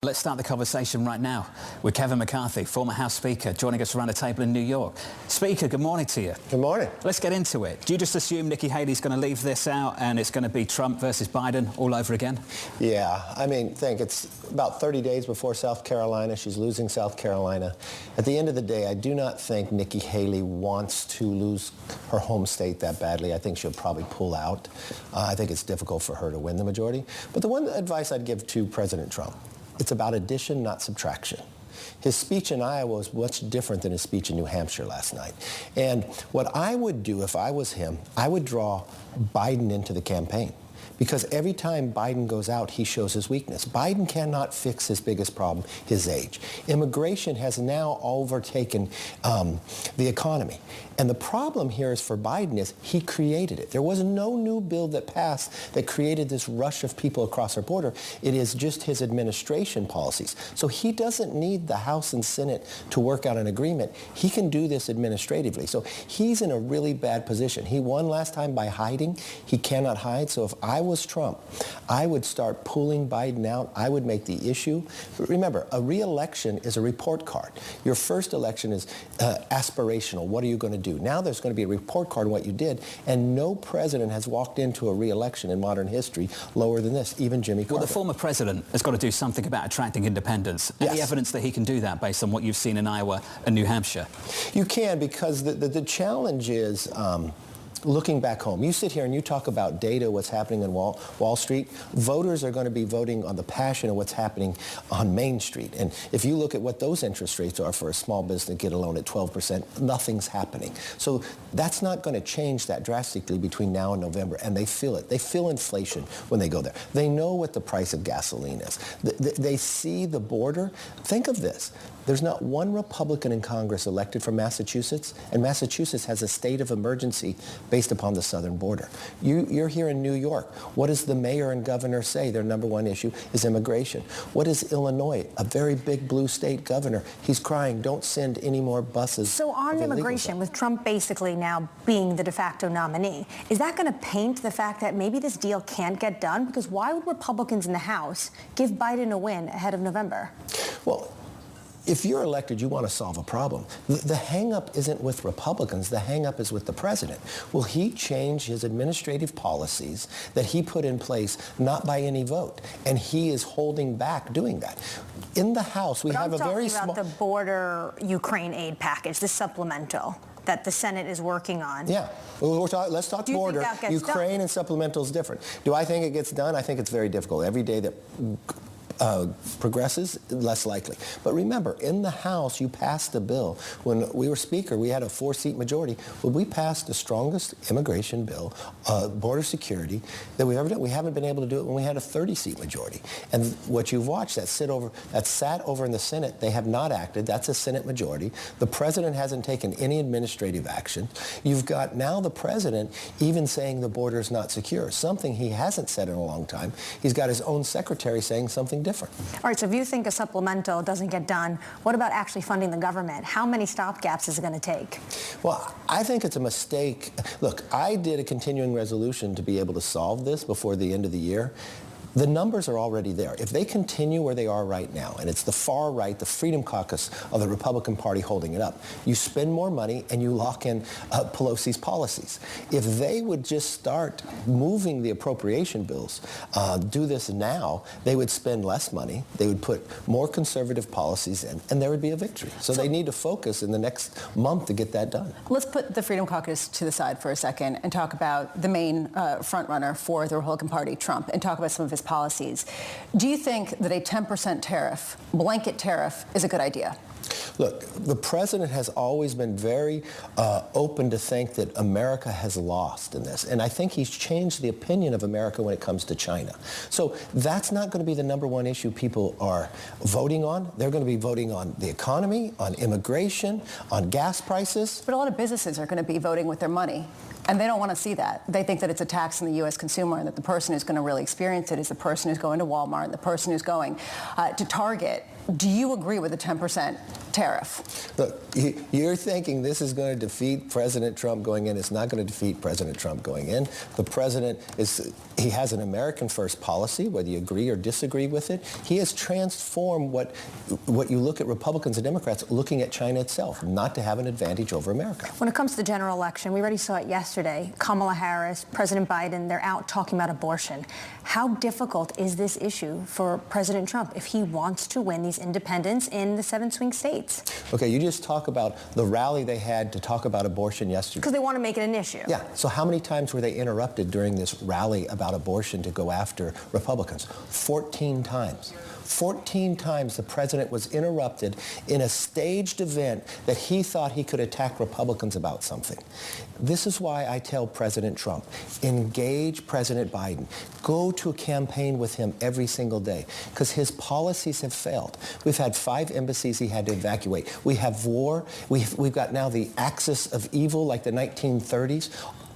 Let's start the conversation right now with Kevin McCarthy, former House Speaker, joining us around a table in New York. Speaker, good morning to you. Good morning. Let's get into it. Do you just assume Nikki Haley's going to leave this out and it's going to be Trump versus Biden all over again? Yeah, I mean, it's about 30 days before South Carolina. She's losing South Carolina. At the end of the day, I do not think Nikki Haley wants to lose her home state that badly. I think she'll probably pull out. I think it's difficult for her to win the majority. But the one advice I'd give to President Trump, it's about addition, not subtraction. His speech in Iowa was much different than his speech in New Hampshire last night. And what I would do if I was him, I would draw Biden into the campaign. Because every time Biden goes out, he shows his weakness. Biden cannot fix his biggest problem, his age. Immigration has now overtaken the economy. And the problem here is for Biden is he created it. There was no new bill that passed that created this rush of people across our border. It is just his administration policies. So he doesn't need the House and Senate to work out an agreement. He can do this administratively. So he's in a really bad position. He won last time by hiding. He cannot hide. So if I was Trump, I would start pulling Biden out. I would make the issue. Remember, a re-election is a report card. Your first election is aspirational. What are you going to do? Now there's going to be a report card on what you did, and no president has walked into a re-election in modern history lower than this, even Jimmy Carter. Well, the former president has got to do something about attracting independents. Yes. Any evidence that he can do that based on what you've seen in Iowa and New Hampshire? You can, because the challenge is looking back home. You sit here and you talk about data, what's happening in Wall Street. Voters are going to be voting on the passion of what's happening on Main Street. And if you look at what those interest rates are for a small business to get a loan at 12%, nothing's happening. So that's not going to change that drastically between now and November. And they feel it. They feel inflation when they go there. They know what the price of gasoline is. They see the border. Think of this. There's not one Republican in Congress elected from Massachusetts, and Massachusetts has a state of emergency based upon the southern border. You're here in New York. What does the mayor and governor say? Their number one issue is immigration. What is Illinois, a very big blue state governor? He's crying, don't send any more buses. So on immigration, with Trump basically now being the de facto nominee, is that going to paint the fact that maybe this deal can't get done? Because why would Republicans in the House give Biden a win ahead of November? Well, if you're elected, you want to solve a problem. The hang-up isn't with Republicans. The hang-up is with the president. Will he change his administrative policies that he put in place, not by any vote? And he is holding back doing that. In the House, we have a very small... I'm talking about the border Ukraine aid package, the supplemental that the Senate is working on. Yeah. Well, let's talk border. Ukraine and supplemental is different. Do I think it gets done? I think it's very difficult. Every day that progresses, less likely. But remember, in the House, you passed a bill. When we were Speaker, we had a 4-seat majority. Well, we passed the strongest immigration bill, border security, that we've ever done. We haven't been able to do it when we had a 30-seat majority. And what you've watched, that sat over in the Senate, they have not acted. That's a Senate majority. The president hasn't taken any administrative action. You've got now the president even saying the border is not secure, something he hasn't said in a long time. He's got his own secretary saying something different. All right, so if you think a supplemental doesn't get done, what about actually funding the government? How many stopgaps is it going to take? Well, I think it's a mistake. Look, I did a continuing resolution to be able to solve this before the end of the year. The numbers are already there. If they continue where they are right now, and it's the far right, the Freedom Caucus of the Republican Party holding it up, you spend more money and you lock in Pelosi's policies. If they would just start moving the appropriation bills, do this now, they would spend less money, they would put more conservative policies in, and there would be a victory. So they need to focus in the next month to get that done. Let's put the Freedom Caucus to the side for a second and talk about the main frontrunner for the Republican Party, Trump, and talk about some of his policies. Do you think that a 10% tariff, blanket tariff, is a good idea? Look, the president has always been very open to think that America has lost in this. And I think he's changed the opinion of America when it comes to China. So that's not going to be the number one issue people are voting on. They're going to be voting on the economy, on immigration, on gas prices. But a lot of businesses are going to be voting with their money. And they don't want to see that. They think that it's a tax on the U.S. consumer and that the person who's going to really experience it is the person who's going to Walmart, the person who's going to Target. Do you agree with the 10% tariff? Look, you're thinking this is going to defeat President Trump going in. It's not going to defeat President Trump going in. The president he has an American first policy, whether you agree or disagree with it. He has transformed what you look at Republicans and Democrats looking at China itself, not to have an advantage over America. When it comes to the general election, we already saw it yesterday. Kamala Harris, President Biden, they're out talking about abortion. How difficult is this issue for President Trump if he wants to win these independents in the 7 swing states? Okay, you just talk about the rally they had to talk about abortion yesterday. Because they want to make it an issue. Yeah, so how many times were they interrupted during this rally about abortion to go after Republicans? 14 times. 14 times the president was interrupted in a staged event that he thought he could attack Republicans about something. This is why I tell President Trump, engage President Biden. Go to a campaign with him every single day, because his policies have failed. We've had 5 embassies he had to evacuate. We have war. We've got now the axis of evil like the 1930s.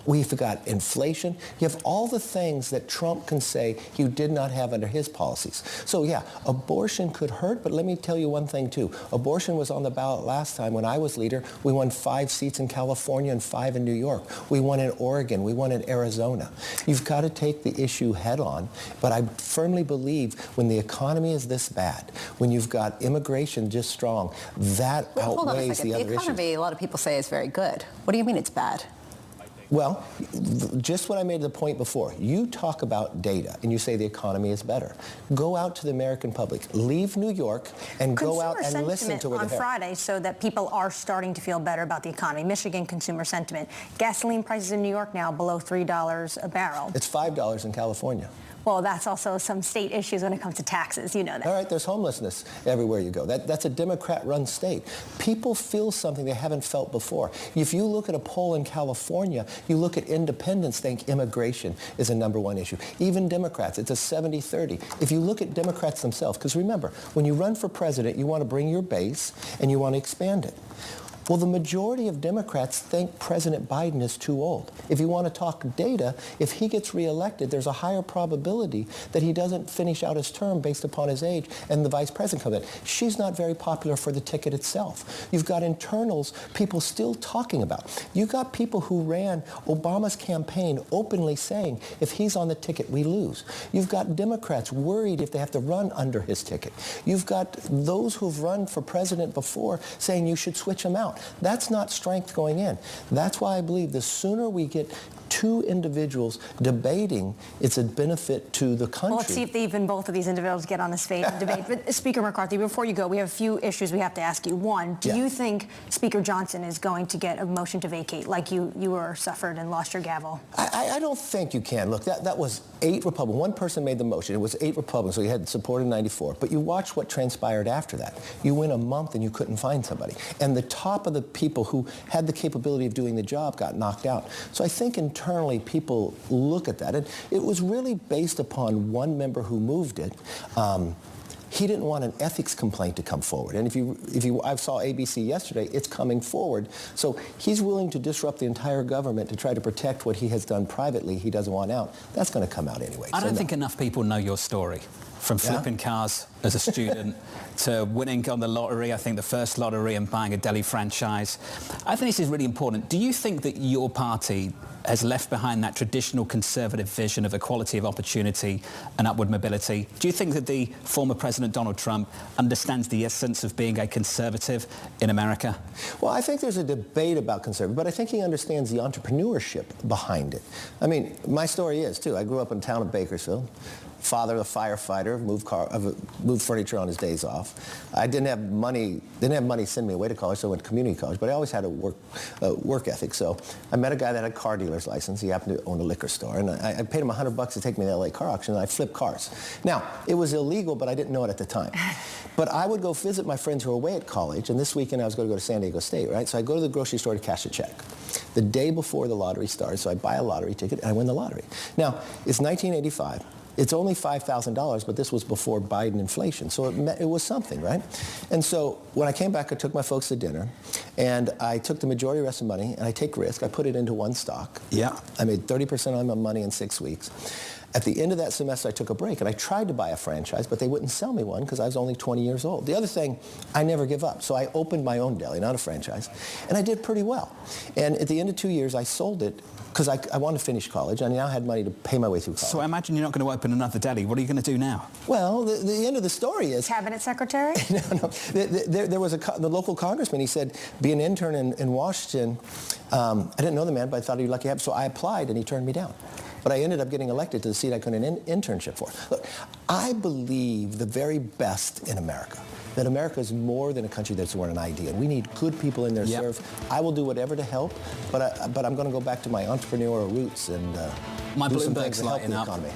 We've got inflation. You have all the things that Trump can say you did not have under his policies. So yeah, abortion could hurt, but let me tell you one thing too. Abortion was on the ballot last time when I was leader. We won 5 seats in California and 5 in New York. We won in Oregon. We won in Arizona. You've got to take the issue head on, but I firmly believe when the economy is this bad, when you've got immigration just strong, that outweighs the other issues. The economy, a lot of people say, is very good. What do you mean it's bad? Well, just what I made the point before. You talk about data and you say the economy is better. Go out to the American public. Leave New York and go out and listen to what on Friday so that people are starting to feel better about the economy. Michigan consumer sentiment. Gasoline prices in New York now below $3 a barrel. It's $5 in California. Well, that's also some state issues when it comes to taxes. You know that. All right, there's homelessness everywhere you go. That's a Democrat-run state. People feel something they haven't felt before. If you look at a poll in California, you look at independents think immigration is a #1 issue. Even Democrats, it's a 70-30. If you look at Democrats themselves, because remember, when you run for president, you want to bring your base and you want to expand it. Well, the majority of Democrats think President Biden is too old. If you want to talk data, if he gets reelected, there's a higher probability that he doesn't finish out his term based upon his age and the vice president comes in. She's not very popular for the ticket itself. You've got internals, people still talking about. You've got people who ran Obama's campaign openly saying, if he's on the ticket, we lose. You've got Democrats worried if they have to run under his ticket. You've got those who've run for president before saying you should switch him out. That's not strength going in. That's why I believe the sooner we get 2 individuals debating, it's a benefit to the country. Well, let's see if even both of these individuals get on the stage and debate. But Speaker McCarthy, before you go, we have a few issues we have to ask you. One, do you think Speaker Johnson is going to get a motion to vacate like you were suffered and lost your gavel? I don't think you can. Look, that was 8 Republicans. One person made the motion. It was 8 Republicans, so you had support in 94. But you watch what transpired after that. You went a month and you couldn't find somebody. And the top of the people who had the capability of doing the job got knocked out. So I think internally people look at that. And it was really based upon one member who moved it. He didn't want an ethics complaint to come forward. And I saw ABC yesterday, it's coming forward. So he's willing to disrupt the entire government to try to protect what he has done privately he doesn't want out. That's going to come out anyway. I don't think enough people know your story. From flipping cars as a student to winning on the lottery, I think the first lottery, and buying a deli franchise. I think this is really important. Do you think that your party has left behind that traditional conservative vision of equality of opportunity and upward mobility? Do you think that the former President Donald Trump understands the essence of being a conservative in America? Well, I think there's a debate about conservative, but I think he understands the entrepreneurship behind it. I mean, my story is, too. I grew up in the town of Bakersfield. Father, a firefighter, moved furniture on his days off. I didn't have money to send me away to college, so I went to community college, but I always had a work ethic. So I met a guy that had a car dealer's license. He happened to own a liquor store, and I paid him $100 to take me to the LA car auction, and I flipped cars. Now, it was illegal, but I didn't know it at the time. But I would go visit my friends who were away at college, and this weekend I was going to go to San Diego State, right? So I go to the grocery store to cash a check. The day before the lottery starts, so I buy a lottery ticket, and I win the lottery. Now, it's 1985. It's only $5,000, but this was before Biden inflation, so it was something, right? And so when I came back, I took my folks to dinner, and I took the majority of the rest of the money, and I take risk. I put it into one stock. Yeah. I made 30% on my money in 6 weeks. At the end of that semester, I took a break, and I tried to buy a franchise, but they wouldn't sell me one because I was only 20 years old. The other thing, I never give up. So I opened my own deli, not a franchise, and I did pretty well. And at the end of 2 years, I sold it because I wanted to finish college. I now had money to pay my way through college. So I imagine you're not going to open another deli. What are you going to do now? Well, the end of the story is... Cabinet secretary? No. There was the local congressman. He said, be an intern in Washington. I didn't know the man, but I thought he'd lucky. So I applied, and he turned me down. But I ended up getting elected to the seat I got an internship for. Look, I believe the very best in America, that America is more than a country that's an idea. We need good people in there to serve. I will do whatever to help, but I'm going to go back to my entrepreneurial roots and my do some Bloomberg's things to help lighting the up. economy.